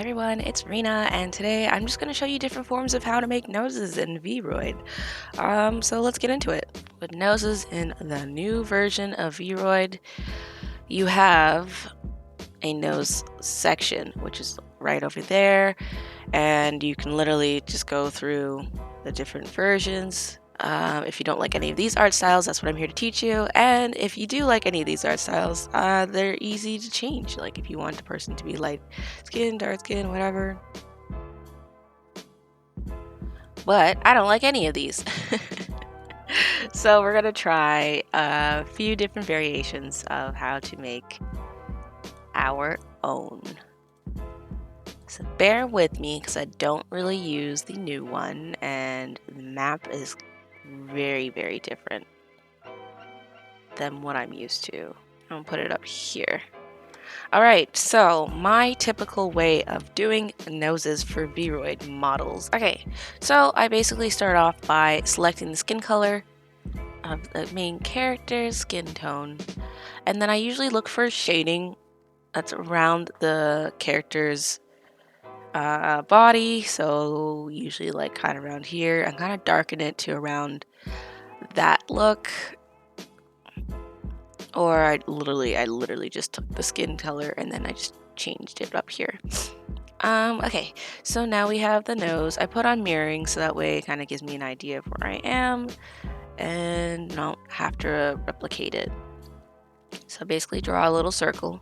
Hi everyone, it's Rena, and today I'm just going to show you different forms of how to make noses in Vroid. So let's get into it. With noses in the new version of Vroid, you have a nose section, which is right over there, and you can literally just go through the different versions. If you don't like any of these art styles, that's what I'm here to teach you. And if you do like any of these art styles, they're easy to change. Like if you want a person to be light skin, dark skin, whatever. But I don't like any of these. So we're gonna try a few different variations of how to make our own. So bear with me because I don't really use the new one and the map is very, very different than what I'm used to. I'm gonna put it up here. Alright, so my typical way of doing noses for Vroid models. Okay, so I basically start off by selecting the skin color of the main character's skin tone, and then I usually look for shading that's around the character's body, so usually like kind of around here, and kind of darken it to around that look. Or I literally just took the skin color and then I just changed it up here. Okay, so now we have the nose. I put on mirroring so that way it kind of gives me an idea of where I am and don't have to replicate it. So basically draw a little circle.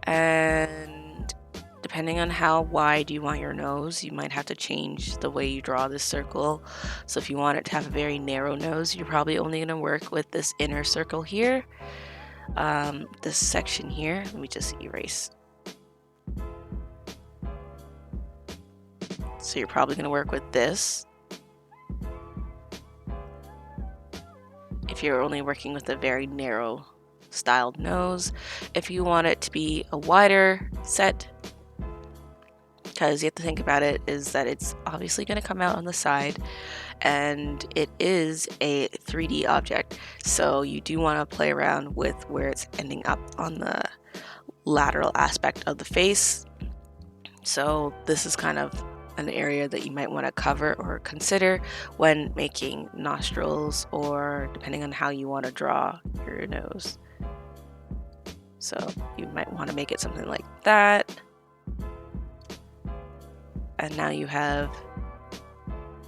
And depending on how wide you want your nose, you might have to change the way you draw this circle. So if you want it to have a very narrow nose, you're probably only going to work with this inner circle here. This section here, let me just erase. So you're probably going to work with this. If you're only working with a very narrow styled nose. If you want it to be a wider set, because you have to think about it, is that it's obviously going to come out on the side and it is a 3D object, so you do want to play around with where it's ending up on the lateral aspect of the face. So this is kind of an area that you might want to cover or consider when making nostrils, or depending on how you want to draw your nose. So you might want to make it something like that. And now you have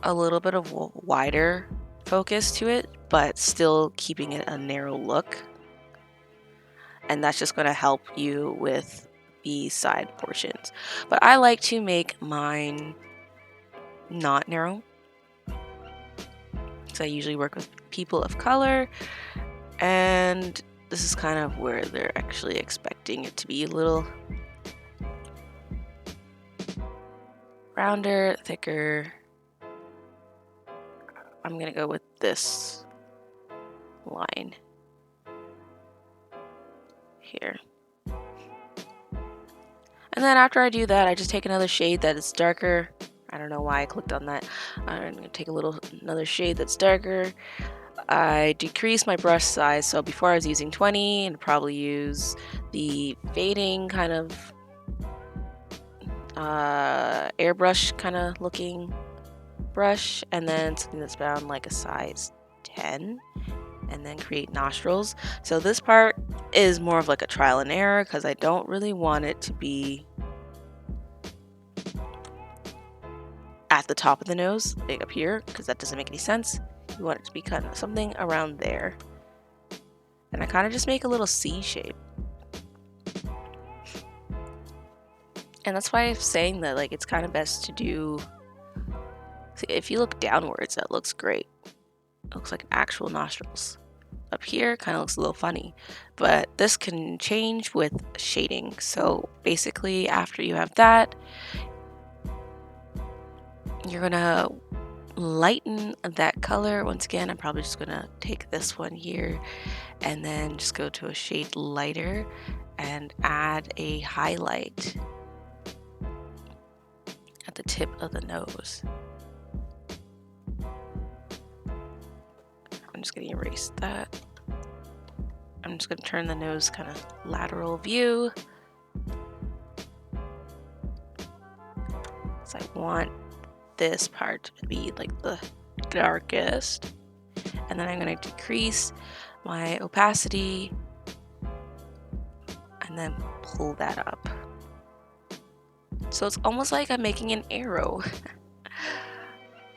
a little bit of wider focus to it, but still keeping it a narrow look. And that's just going to help you with the side portions. But I like to make mine not narrow. So I usually work with people of color, and this is kind of where they're actually expecting it to be a little rounder, thicker. I'm gonna go with this line here. And then after I do that, I just take another shade that is darker. I don't know why I clicked on that. I'm gonna take another shade that's darker. I decrease my brush size, so before I was using 20 and probably use the fading kind of airbrush kind of looking brush, and then something that's bound like a size 10, and then create nostrils. So this part is more of like a trial and error because I don't really want it to be at the top of the nose, like up here, because that doesn't make any sense. You want it to be kind of something around there. And I kind of just make a little C shape. And that's why I'm saying that, like, it's kind of best to do, see, if you look downwards, that looks great. It looks like actual nostrils. Up here kind of looks a little funny, but this can change with shading. So basically after you have that, you're gonna lighten that color. Once again, I'm probably just gonna take this one here and then just go to a shade lighter and add a highlight at the tip of the nose. I'm just gonna erase that. I'm just going to turn the nose kind of lateral view. So I want this part to be like the darkest. And then I'm going to decrease my opacity and then pull that up. So it's almost like I'm making an arrow.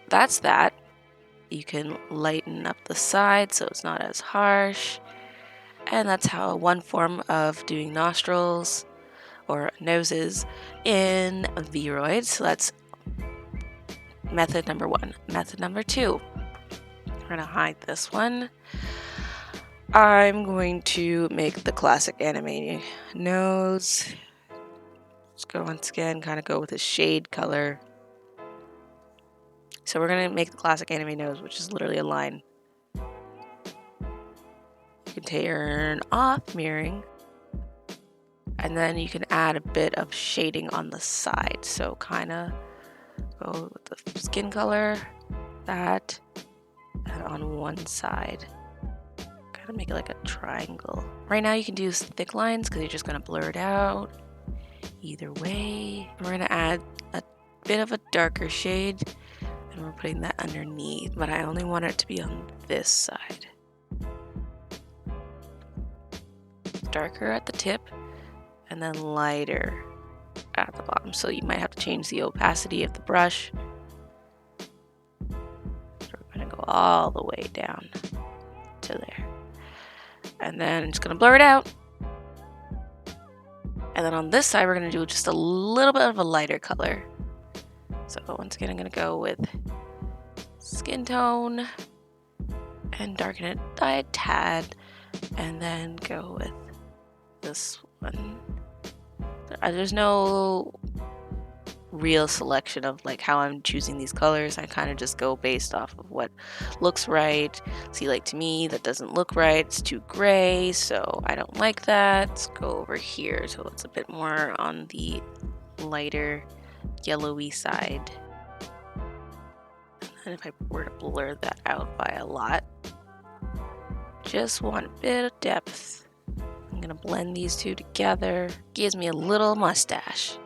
That's that. You can lighten up the side so it's not as harsh. And that's how one form of doing nostrils or noses in Vroid. So that's method number 1. Method number 2. We're going to hide this one. I'm going to make the classic anime nose. Let's go once again, kind of go with a shade color. So we're going to make the classic anime nose, which is literally a line. You can turn off mirroring. And then you can add a bit of shading on the side. So kind of go with the skin color, that, and on one side. Kind of make it like a triangle. Right now you can do thick lines because you're just going to blur it out. Either way, we're going to add a bit of a darker shade and we're putting that underneath, but I only want it to be on this side. Darker at the tip and then lighter at the bottom. So you might have to change the opacity of the brush. So we're going to go all the way down to there. And then I'm just going to blur it out. And then on this side, we're going to do just a little bit of a lighter color. So once again, I'm going to go with skin tone and darken it a tad. And then go with this one. There's no real selection of like how I'm choosing these colors. I kind of just go based off of what looks right. See, like to me that doesn't look right, it's too gray, so I don't like that. Let's go over here so it's a bit more on the lighter yellowy side. And if I were to blur that out by a lot, just want a bit of depth. I'm gonna blend these two together. Gives me a little mustache.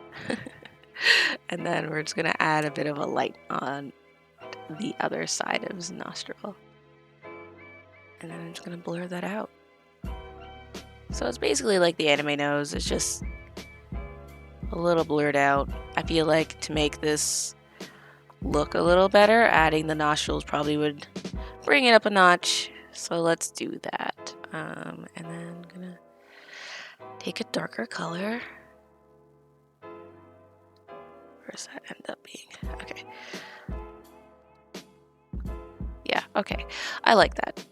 And then we're just going to add a bit of a light on the other side of his nostril. And then I'm just going to blur that out. So it's basically like the anime nose. It's just a little blurred out. I feel like to make this look a little better, adding the nostrils probably would bring it up a notch. So let's do that. And then I'm going to take a darker color. Where does that end up being? Okay. Yeah, okay. I like that.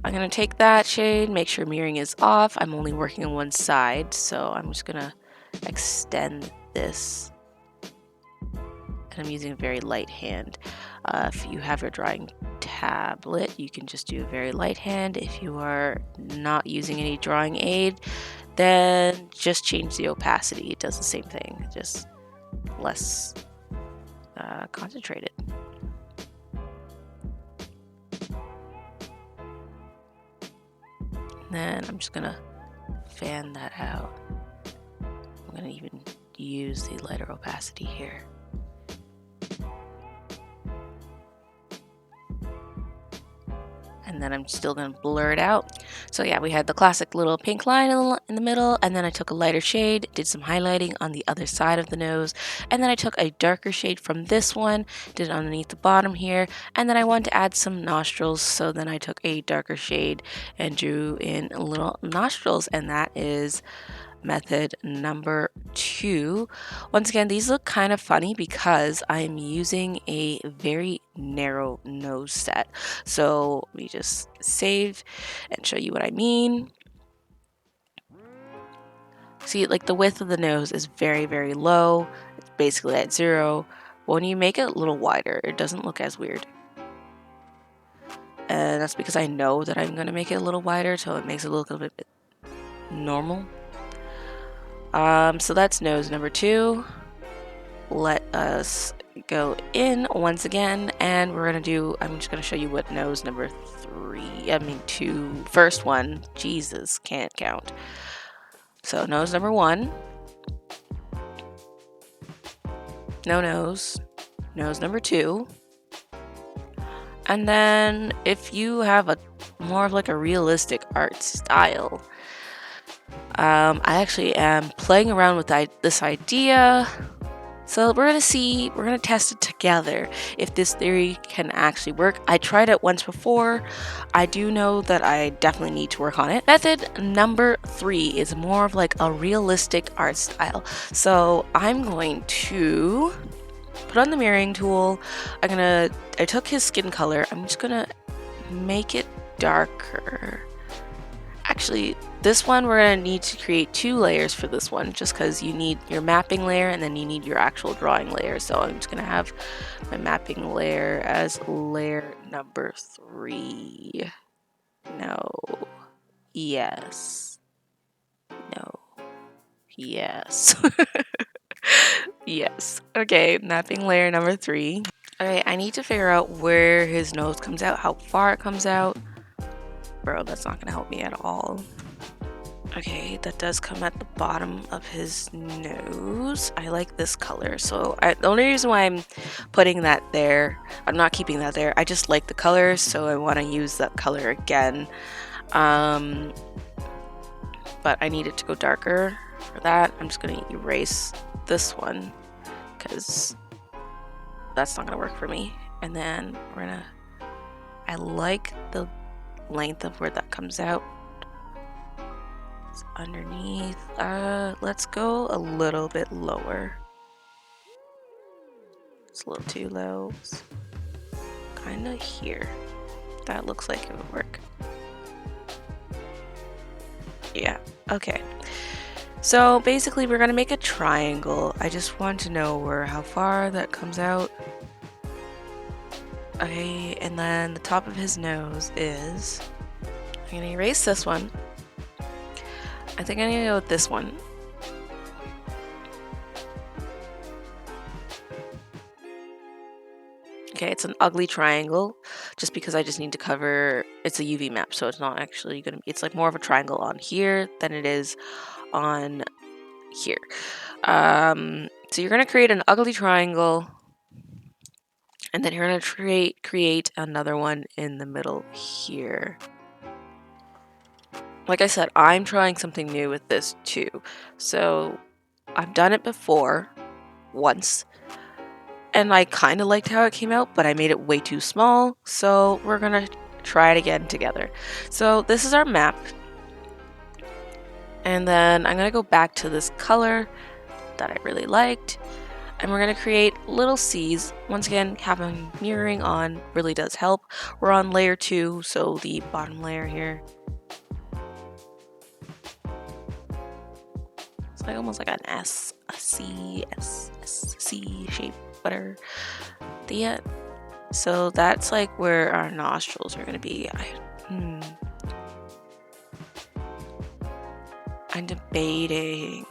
I'm going to take that shade, make sure mirroring is off. I'm only working on one side, so I'm just going to extend this. And I'm using a very light hand. If you have your drawing tablet, you can just do a very light hand. If you are not using any drawing aid, then just change the opacity. It does the same thing, just less concentrated. Then I'm just gonna fan that out. I'm gonna even use the lighter opacity here. And then I'm still going to blur it out. So yeah, we had the classic little pink line in the middle, and then I took a lighter shade, did some highlighting on the other side of the nose, and then I took a darker shade from this one, did it underneath the bottom here, and then I wanted to add some nostrils, so then I took a darker shade and drew in little nostrils, and that is method number 2. Once again, these look kind of funny because I'm using a very narrow nose set. So let me just save and show you what I mean. See, like the width of the nose is very, very low. It's basically at 0. When you make it a little wider, it doesn't look as weird. And that's because I know that I'm going to make it a little wider, so it makes it look a little bit normal. So that's nose number 2. Let us go in once again, and we're gonna do, I'm just gonna show you what nose number two, first one. Jesus, can't count. So nose number 1. No nose. Nose number 2. And then if you have a more of like a realistic art style, I actually am playing around with this idea. So we're gonna test it together if this theory can actually work. I tried it once before. I do know that I definitely need to work on it. Method number 3 is more of like a realistic art style. So I'm going to put on the mirroring tool. I took his skin color. I'm just gonna make it darker. Actually, this one we're going to need to create 2 layers for this one, just because you need your mapping layer and then you need your actual drawing layer. So I'm just going to have my mapping layer as layer number 3. No. Yes. No. Yes. Yes. Okay, mapping layer number 3. Okay, I need to figure out where his nose comes out, how far it comes out. Bro, that's not going to help me at all. Okay, that does come at the bottom of his nose. I like this color, so the only reason why I'm putting that there, I'm not keeping that there, I just like the color, so I want to use that color again. But I need it to go darker. For that, I'm just going to erase this one, because that's not going to work for me. And then I like the length of where that comes out. Underneath, let's go a little bit lower. It's a little too low. Kind of here. That looks like it would work. Yeah, okay. So basically we're gonna make a triangle. I just want to know how far that comes out. Okay, and then the top of his nose is, I'm gonna erase this one. I think I'm gonna go with this one. Okay, it's an ugly triangle, just because I just need to cover, it's a UV map, so it's not actually gonna be, it's like more of a triangle on here than it is on here. So you're gonna create an ugly triangle, and then you're gonna create another one in the middle here. Like I said, I'm trying something new with this too. So I've done it before, once, and I kind of liked how it came out, but I made it way too small. So we're gonna try it again together. So this is our map. And then I'm gonna go back to this color that I really liked. And we're gonna create little C's. Once again, having mirroring on really does help. We're on layer 2, so the bottom layer here. Like almost like an S, a C, C shape, whatever. So that's like where our nostrils are gonna be. I'm debating.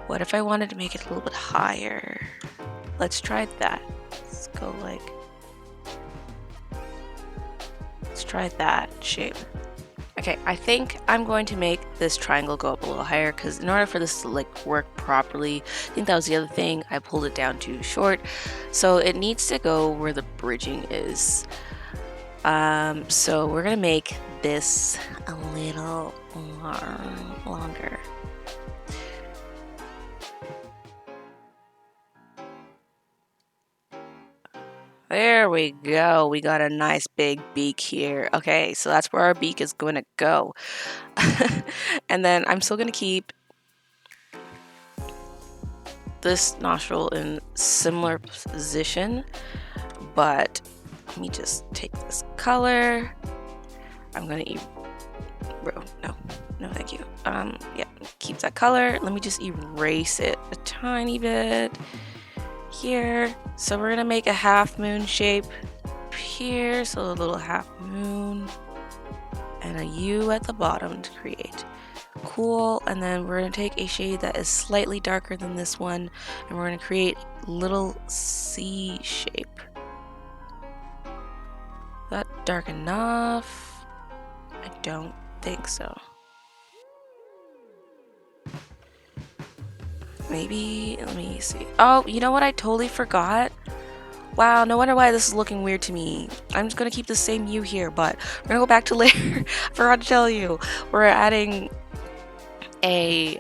What if I wanted to make it a little bit higher? Let's try that. Let's try that shape. Okay, I think I'm going to make this triangle go up a little higher, because in order for this to like work properly, I think that was the other thing, I pulled it down too short. So it needs to go where the bridging is. So we're gonna make this a little longer. There we go. We got a nice big beak here. Okay, so that's where our beak is going to go. And then I'm still going to keep this nostril in similar position, but let me just take this color. I'm going to no thank you. Yeah, keep that color. Let me just erase it a tiny bit here. So we're gonna make a half moon shape here, so a little half moon and a U at the bottom to create. Cool. And then we're gonna take a shade that is slightly darker than this one, and we're gonna create little C shape. that dark enough? I don't think so. Maybe, let me see. Oh, you know what? I totally forgot. Wow, no wonder why this is looking weird to me. I'm just gonna keep the same hue here, but we're gonna go back to layer. I forgot to tell you. We're adding a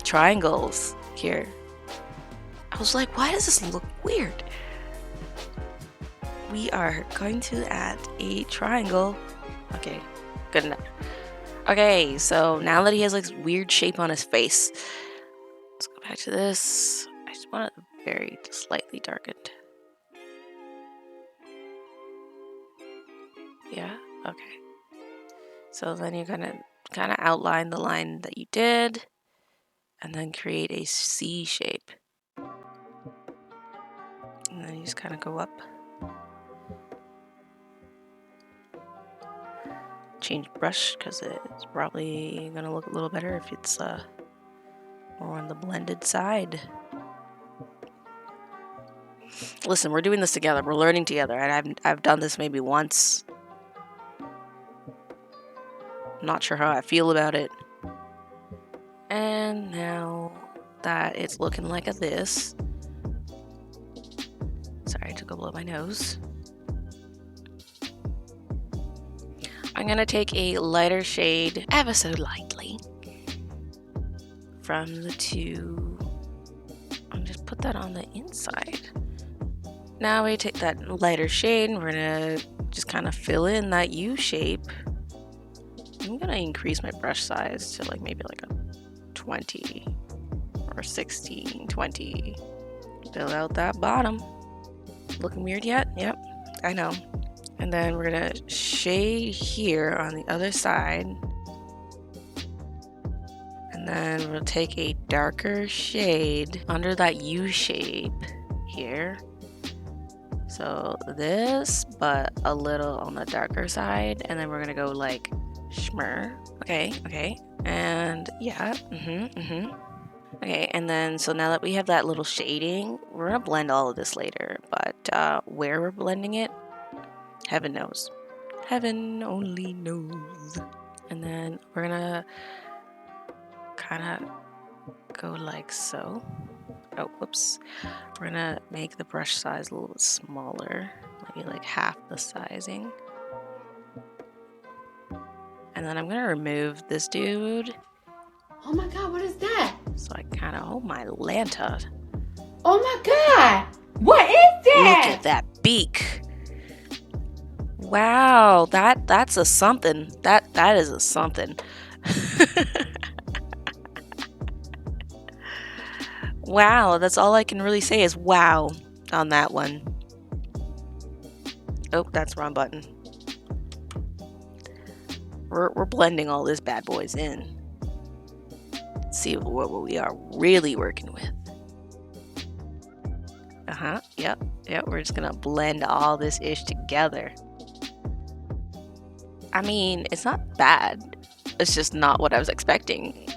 triangles here. I was like, why does this look weird? We are going to add a triangle. Okay, good enough. Okay, so now that he has like this weird shape on his face, let's go back to this. I just want it very slightly darkened. Yeah, okay. So then you're gonna kind of outline the line that you did and then create a C shape. And then you just kind of go up. Change brush because it's probably gonna look a little better if it's more on the blended side. Listen, we're doing this together. We're learning together, and I've done this maybe once. I'm not sure how I feel about it. And now that it's looking like this, sorry, I took a blow my nose. I'm gonna take a lighter shade, ever so lightly, from the two, and just put that on the inside. Now we take that lighter shade and we're gonna just kind of fill in that U shape. I'm gonna increase my brush size to like maybe like a 20 or 16, 20. Fill out that bottom. Looking weird yet? Yep, I know. And then we're gonna shade here on the other side. And then we'll take a darker shade under that U shape here. So this, but a little on the darker side. And then we're gonna go like shimmer. Okay. And yeah, Okay, and then so now that we have that little shading, we're gonna blend all of this later. But where we're blending it, heaven knows. Heaven only knows. And then we're gonna kind of go like so. Oh, whoops. We're gonna make the brush size a little bit smaller, maybe like half the sizing. And then I'm gonna remove this dude. Oh my god, what is that? So I kind of, oh my Lanta. Oh my god, what is that? Look at that beak. Wow, that's a something. That is a something. Wow, that's all I can really say is wow on that one. Oh, that's the wrong button. We're blending all this bad boys in. Let's see what we are really working with. Yep, we're just gonna blend all this ish together. I mean, it's not bad. It's just not what I was expecting.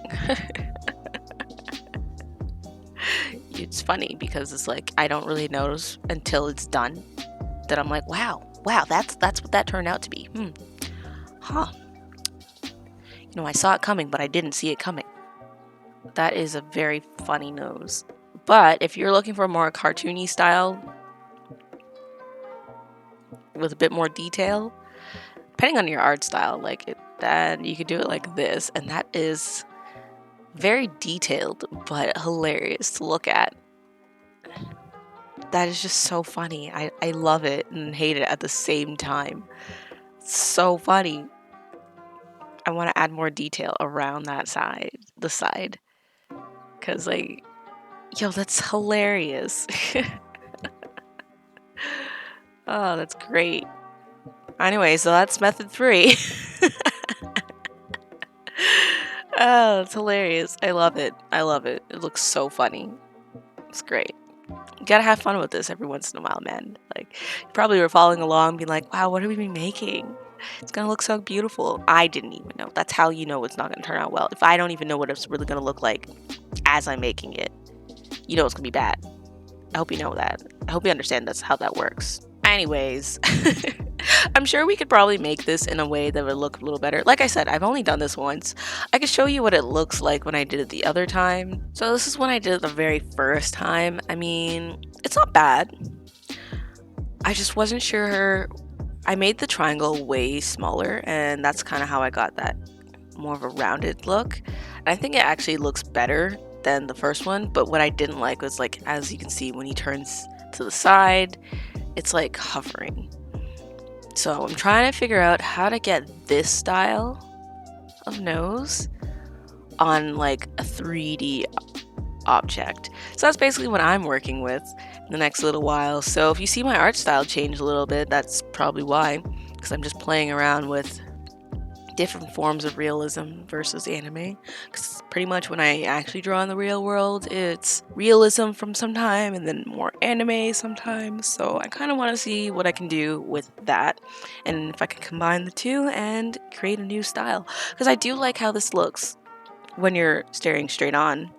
It's funny because it's like I don't really notice until it's done that I'm like, wow, that's what that turned out to be. Huh. You know, I saw it coming, but I didn't see it coming. That is a very funny nose. But if you're looking for a more cartoony style with a bit more detail, depending on your art style, like it, then you could do it like this, and that is very detailed but hilarious to look at. That is just so funny. I love it and hate it at the same time. It's so funny. I want to add more detail around that side, the side, because like, yo, that's hilarious. Oh, that's great. Anyway, so that's method 3. Oh, it's hilarious. I love it. It looks so funny. It's great. You gotta have fun with this every once in a while, man. Like, you probably were following along being like, wow, what are we making? It's gonna look so beautiful. I didn't even know. That's how you know it's not gonna turn out well. If I don't even know what it's really gonna look like as I'm making it, you know it's gonna be bad. I hope you know that. I hope you understand that's how that works. Anyways, I'm sure we could probably make this in a way that would look a little better. Like I said, I've only done this once. I could show you what it looks like when I did it the other time. So this is when I did it the very first time. I mean, it's not bad. I just wasn't sure. I made the triangle way smaller, and that's kind of how I got that more of a rounded look. And I think it actually looks better than the first one, but what I didn't like was, like, as you can see, when he turns to the side, it's like hovering. So I'm trying to figure out how to get this style of nose on like a 3D object. So that's basically what I'm working with in the next little while. So if you see my art style change a little bit, that's probably why, because I'm just playing around with different forms of realism versus anime. Because pretty much when I actually draw in the real world, it's realism from some time and then more anime sometimes. So I kind of want to see what I can do with that, and if I can combine the two and create a new style. Because I do like how this looks when you're staring straight on,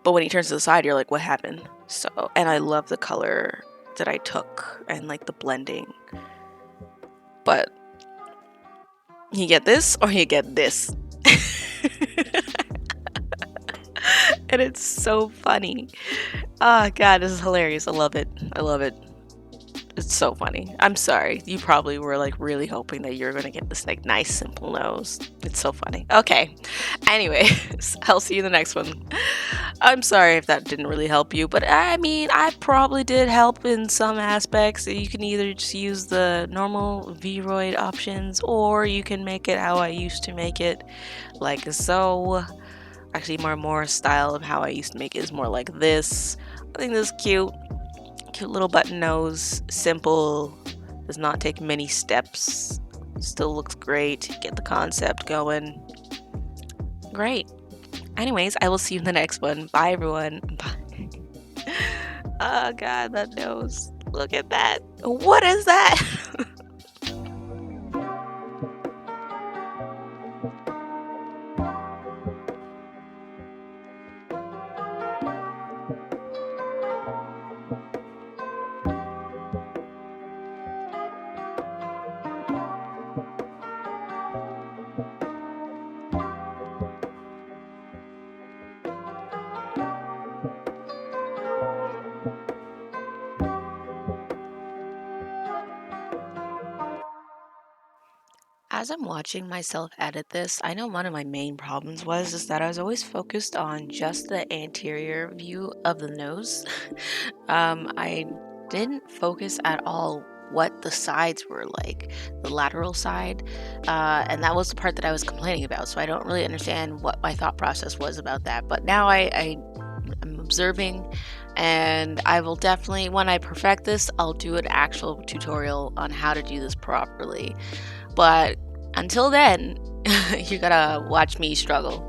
but when he turns to the side, you're like, what happened? So, and I love the color that I took and like the blending. But you get this or you get this. And it's so funny. Oh god, this is hilarious. I love it. I love it. It's so funny. I'm sorry. You probably were like really hoping that you're gonna get this like nice simple nose. It's so funny. Okay. Anyway, I'll see you in the next one. I'm sorry if that didn't really help you, but I mean, I probably did help in some aspects. You can either just use the normal Vroid options, or you can make it how I used to make it, like so. Actually, more style of how I used to make it is more like this. I think this is cute. Cute little button nose. Simple. Does not take many steps. Still looks great. Get the concept going. Great. Anyways, I will see you in the next one. Bye, everyone. Bye. Oh, God, that nose. Look at that. What is that? As I'm watching myself edit this, I know one of my main problems was that I was always focused on just the anterior view of the nose. I didn't focus at all what the sides were like, the lateral side, and that was the part that I was complaining about. So I don't really understand what my thought process was about that. But now I'm observing, and I will definitely, when I perfect this, I'll do an actual tutorial on how to do this properly. But until then, you gotta watch me struggle.